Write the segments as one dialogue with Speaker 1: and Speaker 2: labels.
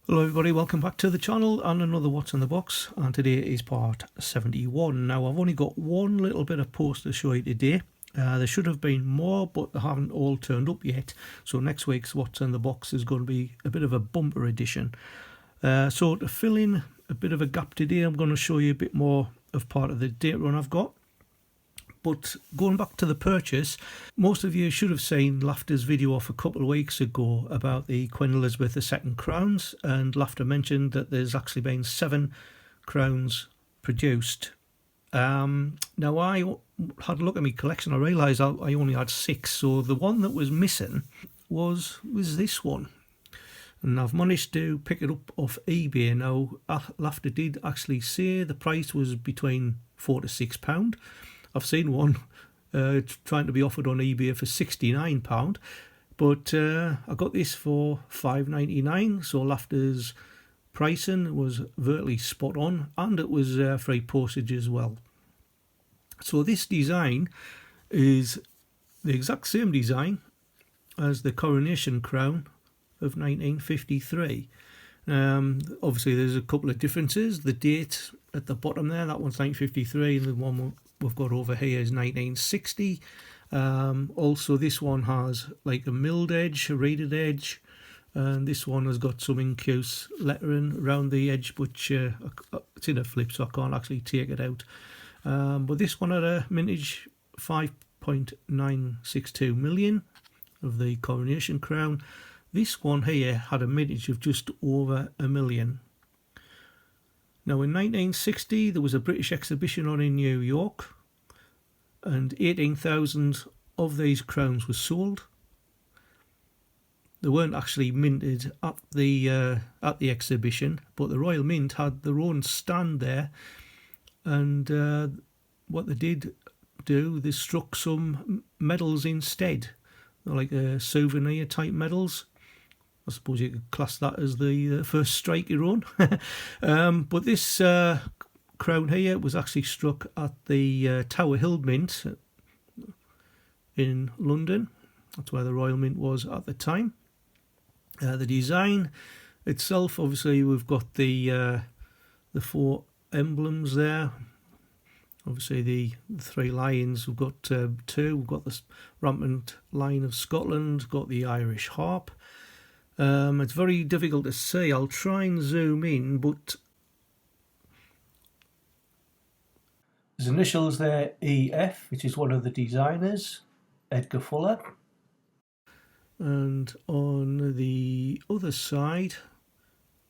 Speaker 1: Hello everybody, welcome back to the channel and another What's in the Box, and today is part 71. Now I've only got one little bit of post to show you today. There should have been more, but they haven't all turned up yet, so next week's What's in the Box is going to be a bit of a bumper edition. So to fill in a bit of a gap today, I'm going to show you a bit more of part of the date run I've got. But going back to the purchase, most of you should have seen Laughter's video off a couple of weeks ago about the Queen Elizabeth II crowns, and Laughter mentioned that there's actually been 7 crowns produced. Now I had a look at my collection, I realised I only had 6, so the one that was missing was this one. And I've managed to pick it up off eBay. Now Laughter did actually say the price was between £4 to £6. I've seen one trying to be offered on eBay for £69, but I got this for £5.99, so Laughter's pricing was virtually spot on, and it was free postage as well. So this design is the exact same design as the Coronation Crown of 1953. Obviously there's a couple of differences. The date at the bottom there, that one's 1953, and the one we've got over here is 1960. Also this one has like a milled edge, a rated edge, and this one has got some incuse lettering around the edge, which it's in a flip, so I can't actually take it out. But this one had a mintage 5.962 million of the Coronation Crown. This one here had a mintage of just over $1 million. Now in 1960 there was a British exhibition on in New York, and 18,000 of these crowns were sold. They weren't actually minted at the exhibition, but the Royal Mint had their own stand there, and what they did do, they struck some medals instead, like souvenir type medals. I suppose you could class that as the first strike you run. But this crown here was actually struck at the Tower Hill Mint in London. That's where the Royal Mint was at the time. The design itself, obviously we've got the 4 emblems there. Obviously the 3 lions, we've got 2. We've got the rampant lion of Scotland, got the Irish harp. It's very difficult to see. I'll try and zoom in, but there's initials there, EF, which is one of the designers, Edgar Fuller. And on the other side,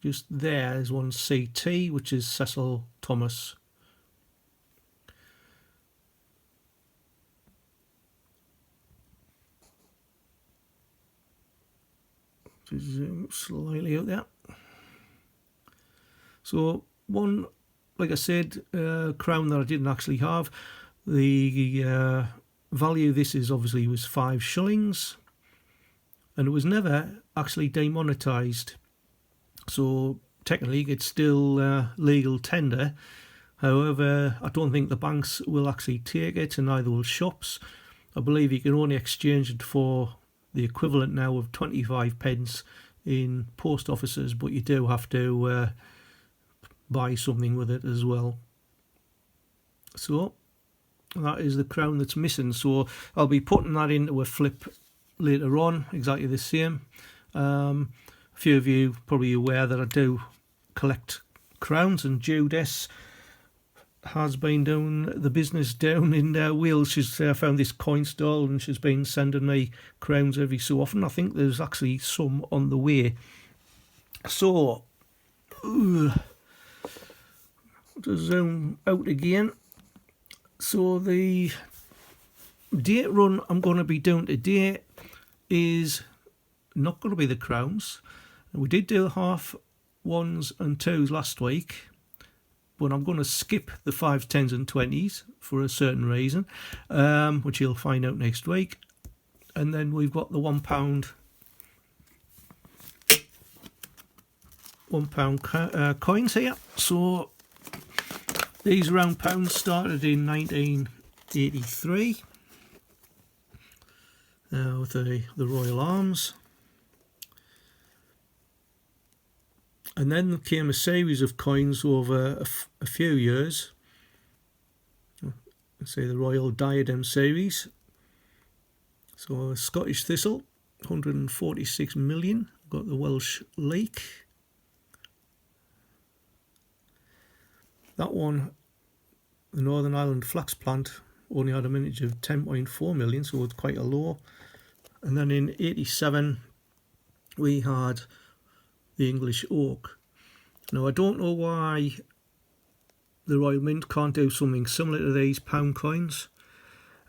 Speaker 1: just there, is one CT, which is Cecil Thomas. To zoom slightly out there. So one, like I said, crown that I didn't actually have. The value of this is obviously was 5 shillings, and it was never actually demonetised. So technically it's still legal tender. However, I don't think the banks will actually take it, and neither will shops. I believe you can only exchange it for the equivalent now of 25 pence in post offices, but you do have to buy something with it as well. So that is the crown that's missing, so I'll be putting that into a flip later on, exactly the same. A few of you probably aware that I do collect crowns, and Judith has been doing the business down in Wales. She's found this coin stall, and she's been sending me crowns every so often. I think there's actually some on the way. So to zoom out again, so the date run I'm going to be doing today is not going to be the crowns. We did do half 1s and 2s last week, but I'm going to skip the 5s, 10s and 20s for a certain reason, which you'll find out next week. And then we've got the £1 coins here. So these round pounds started in 1983 with the Royal Arms. And then came a series of coins over a few years. Let's say the Royal Diadem series. So Scottish Thistle, 146 million. Got the Welsh Lake. That one, the Northern Ireland Flax Plant, only had a mintage of 10.4 million, so it's quite a low. And then in 87, we had the English Oak. Now, I don't know why the Royal Mint can't do something similar to these pound coins.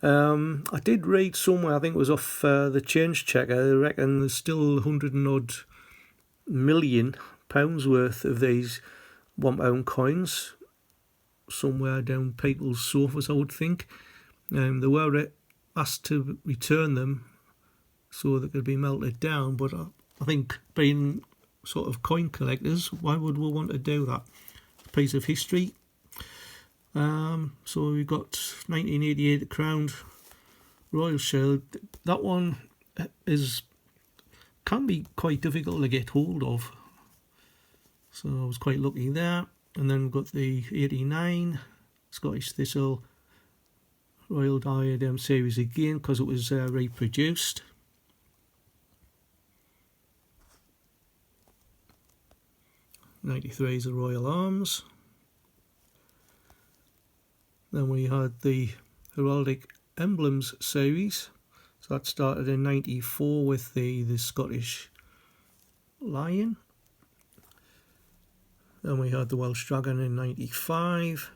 Speaker 1: I did read somewhere, I think it was off the Change Checker, they reckon there's still 100 and odd million pounds worth of these £1 coins somewhere down people's sofas, I would think. They were asked to return them so they could be melted down, but I think being sort of coin collectors, why would we want to do that? A piece of history. So we've got 1988 crowned Royal Shield. That one can be quite difficult to get hold of, so I was quite lucky there. And then we've got the 89 Scottish Thistle Royal Diadem series again, because it was reproduced. '93 is the Royal Arms. Then we had the Heraldic Emblems series. So that started in '94 with the Scottish Lion. Then we had the Welsh Dragon in '95,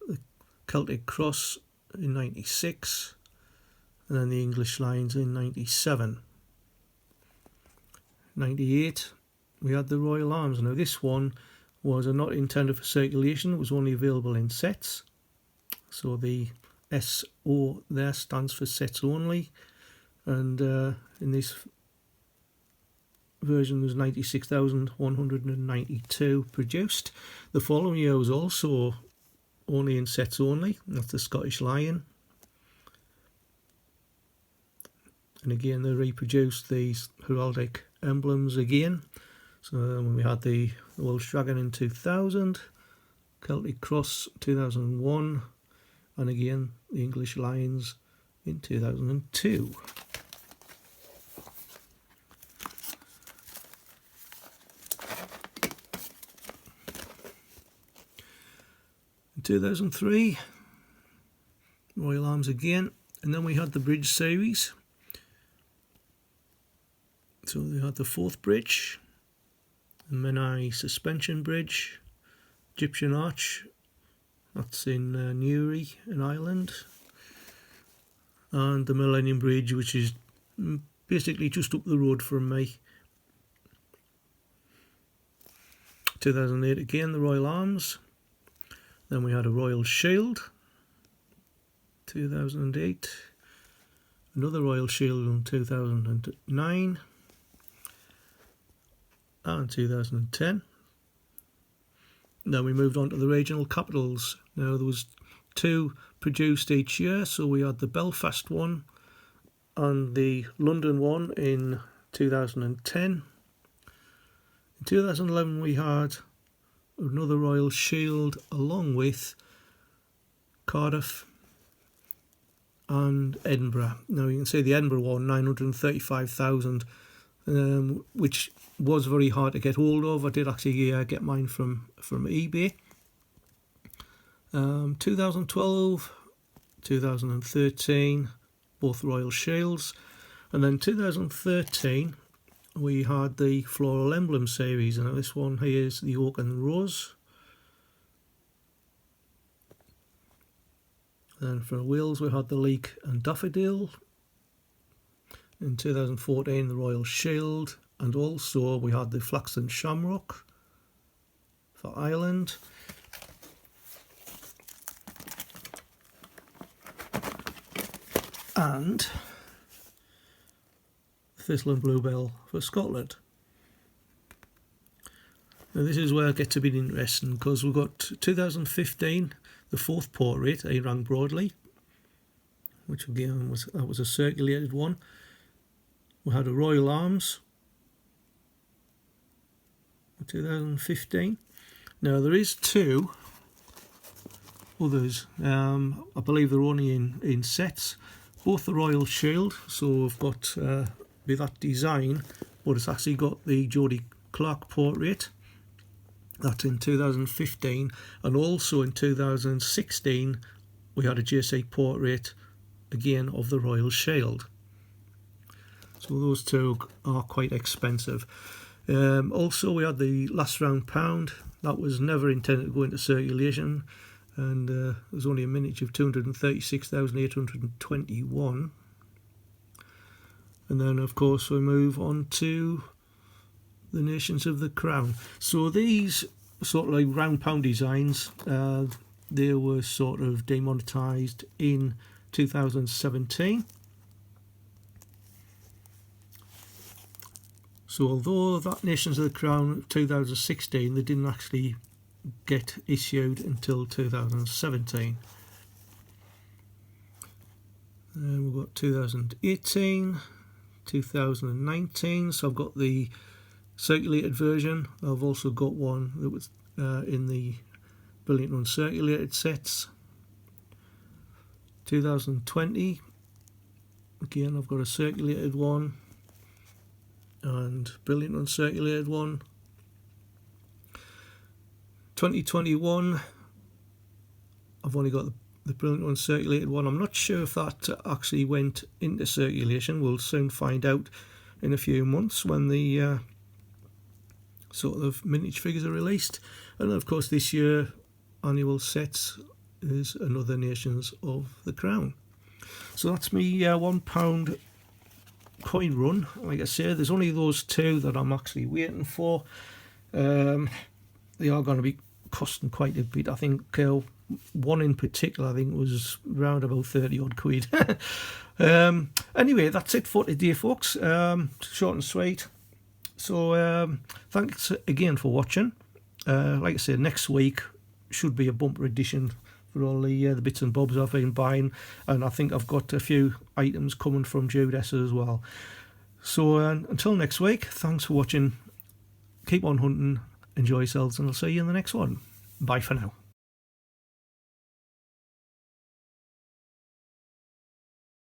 Speaker 1: the Celtic Cross in '96, and then the English Lions in '97. '98, we had the Royal Arms. Now this one was not intended for circulation, it was only available in sets. So the SO there stands for sets only, and in this version there's 96,192 produced. The following year was also only in sets only, that's the Scottish Lion. And again they reproduced these heraldic emblems again. So when we had the Welsh Dragon in 2000, Celtic Cross 2001, and again the English Lions in 2002. In 2003, Royal Arms again, and then we had the bridge series. So we had the Forth Bridge, the Menai Suspension Bridge, Egyptian Arch, that's in Newry in Ireland, and the Millennium Bridge, which is basically just up the road from me. 2008 again, the Royal Arms. Then we had a Royal Shield, 2008, another Royal Shield in 2009, and 2010. Then we moved on to the regional capitals. Now there was 2 produced each year, so we had the Belfast one and the London one in 2010. In 2011 we had another Royal Shield along with Cardiff and Edinburgh. Now you can see the Edinburgh one, 935,000, which was very hard to get hold of. I did actually get mine from eBay. 2012, 2013, both Royal Shields. And then 2013 we had the Floral Emblem series, and this one here is the Oak and Rose. Then for Wales we had the Leek and Daffodil. In 2014 the Royal Shield, and also we had the Flax and Shamrock for Ireland. And Thistle and Bluebell for Scotland. Now this is where it gets a bit interesting, because we've got 2015, the Forth Portrait, A. Rank Broadley, which again was a circulated one. We had a Royal Arms, 2015. Now there is two others. I believe they're only in sets. Both the Royal Shield, so I've got with that design, but it's actually got the Jodie Clark portrait. That's in 2015, and also in 2016 we had a JC portrait again of the Royal Shield. So those two are quite expensive. Also we had the Last Round Pound. That was never intended to go into circulation, and there's only a miniature of 236,821. And then of course we move on to the Nations of the Crown. So these sort of like round pound designs, they were sort of demonetised in 2017. So although that Nations of the Crown 2016, they didn't actually get issued until 2017. And we've got 2018, 2019, so I've got the circulated version. I've also got one that was in the Brilliant Uncirculated sets. 2020, again I've got a circulated one and Brilliant Uncirculated one. 2021, I've only got the Brilliant Uncirculated one. I'm not sure if that actually went into circulation. We'll soon find out in a few months when the sort of miniature figures are released. And of course this year annual sets is another Nations of the Crown. So that's me £1 coin run. Like I say, there's only those two that I'm actually waiting for. They are going to be costing quite a bit. I think one in particular I think was around about 30 odd quid. Anyway, that's it for today, folks. Short and sweet. So thanks again for watching. Like I said, next week should be a bumper edition for all the bits and bobs I've been buying, and I think I've got a few items coming from Judessa as well. So until next week, thanks for watching. Keep on hunting, enjoy yourselves, and I'll see you in the next one. Bye for now.